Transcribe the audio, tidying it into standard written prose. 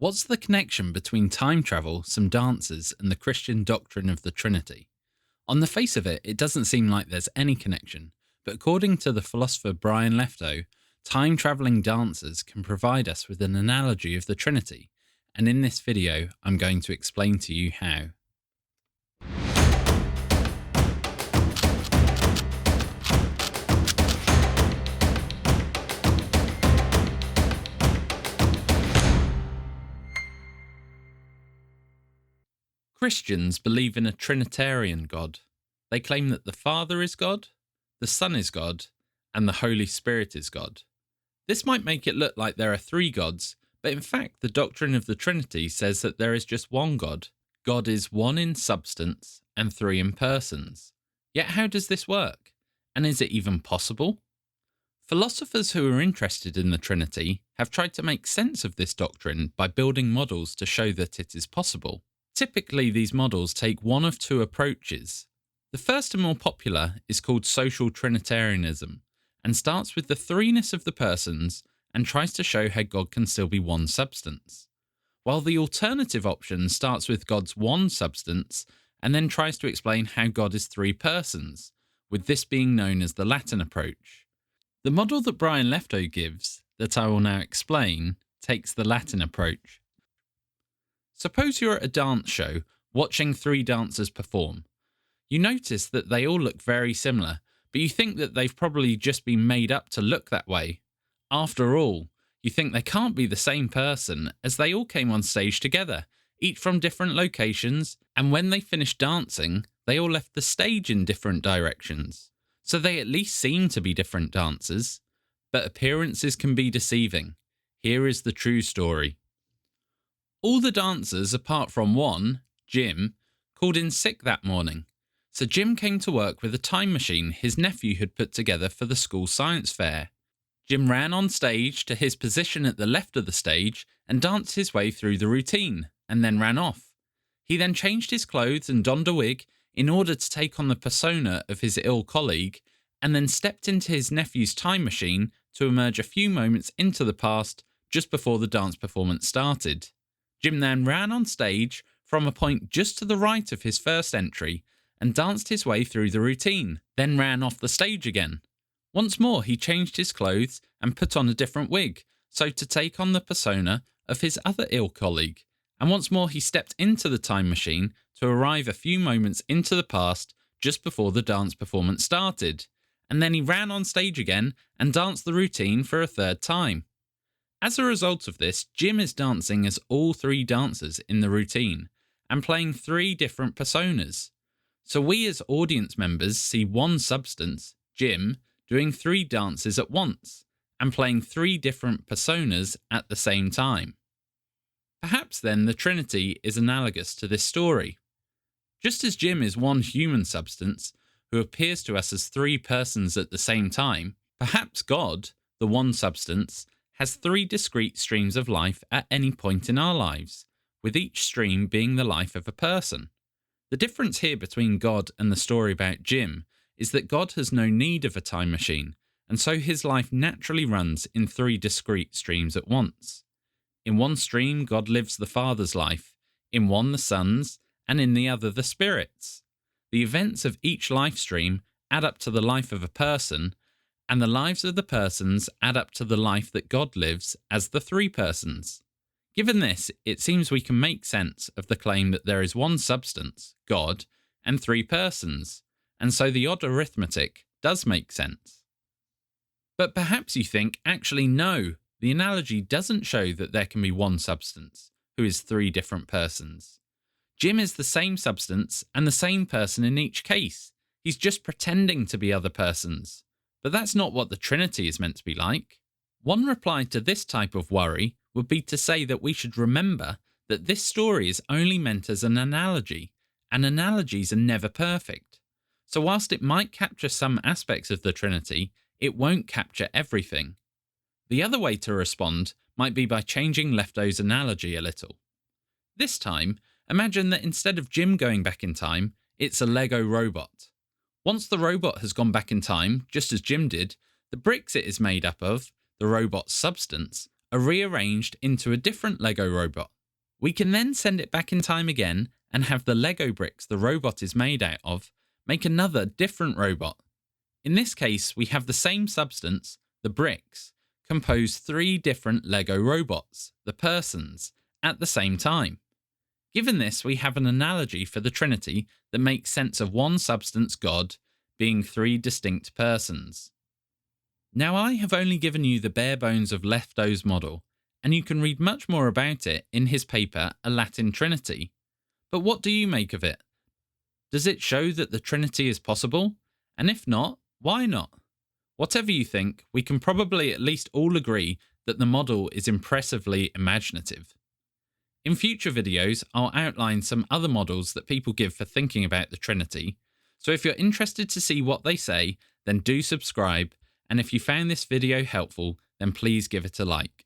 What's the connection between time travel, some dances, and the Christian doctrine of the Trinity? On the face of it, it doesn't seem like there's any connection, but according to the philosopher Brian Leftow, time travelling dancers can provide us with an analogy of the Trinity, and in this video, I'm going to explain to you how. Christians believe in a Trinitarian God. They claim that the Father is God, the Son is God, and the Holy Spirit is God. This might make it look like there are three gods, but in fact the doctrine of the Trinity says that there is just one God. God is one in substance and three in persons. Yet how does this work? And is it even possible? Philosophers who are interested in the Trinity have tried to make sense of this doctrine by building models to show that it is possible. Typically, these models take one of two approaches. The first and more popular is called social Trinitarianism and starts with the threeness of the persons and tries to show how God can still be one substance. While the alternative option starts with God's one substance and then tries to explain how God is three persons, with this being known as the Latin approach. The model that Brian Leftow gives, that I will now explain, takes the Latin approach. Suppose you're at a dance show watching three dancers perform. You notice that they all look very similar, but you think that they've probably just been made up to look that way. After all, you think they can't be the same person as they all came on stage together, each from different locations, and when they finished dancing, they all left the stage in different directions. So they at least seem to be different dancers. But appearances can be deceiving. Here is the true story. All the dancers, apart from one, Jim, called in sick that morning. So Jim came to work with a time machine his nephew had put together for the school science fair. Jim ran on stage to his position at the left of the stage and danced his way through the routine, and then ran off. He then changed his clothes and donned a wig in order to take on the persona of his ill colleague, and then stepped into his nephew's time machine to emerge a few moments into the past just before the dance performance started. Jim then ran on stage from a point just to the right of his first entry and danced his way through the routine, then ran off the stage again. Once more he changed his clothes and put on a different wig, so to take on the persona of his other ill colleague, and once more he stepped into the time machine to arrive a few moments into the past just before the dance performance started, and then he ran on stage again and danced the routine for a third time. As a result of this, Jim is dancing as all three dancers in the routine and playing three different personas. So we as audience members see one substance, Jim, doing three dances at once and playing three different personas at the same time. Perhaps then the Trinity is analogous to this story. Just as Jim is one human substance who appears to us as three persons at the same time, perhaps God, the one substance, has three discrete streams of life at any point in our lives, with each stream being the life of a person. The difference here between God and the story about Jim is that God has no need of a time machine, and so his life naturally runs in three discrete streams at once. In one stream, God lives the Father's life, in one the Son's, and in the other the Spirit's. The events of each life stream add up to the life of a person, and the lives of the persons add up to the life that God lives as the three persons. Given this, it seems we can make sense of the claim that there is one substance, God, and three persons, and so the odd arithmetic does make sense. But perhaps you think, actually no, the analogy doesn't show that there can be one substance, who is three different persons. Jim is the same substance and the same person in each case. He's just pretending to be other persons. But that's not what the Trinity is meant to be like. One reply to this type of worry would be to say that we should remember that this story is only meant as an analogy, and analogies are never perfect. So whilst it might capture some aspects of the Trinity, it won't capture everything. The other way to respond might be by changing Leftow's analogy a little. This time, imagine that instead of Jim going back in time, it's a Lego robot. Once the robot has gone back in time, just as Jim did, the bricks it is made up of, the robot's substance, are rearranged into a different Lego robot. We can then send it back in time again and have the Lego bricks the robot is made out of make another different robot. In this case, we have the same substance, the bricks, compose 3 different Lego robots, the persons, at the same time. Given this, we have an analogy for the Trinity that makes sense of one substance, God, being 3 distinct persons. Now, I have only given you the bare bones of Leftow's model, and you can read much more about it in his paper, A Latin Trinity. But what do you make of it? Does it show that the Trinity is possible? And if not, why not? Whatever you think, we can probably at least all agree that the model is impressively imaginative. In future videos, I'll outline some other models that people give for thinking about the Trinity, so if you're interested to see what they say, then do subscribe, and if you found this video helpful, then please give it a like.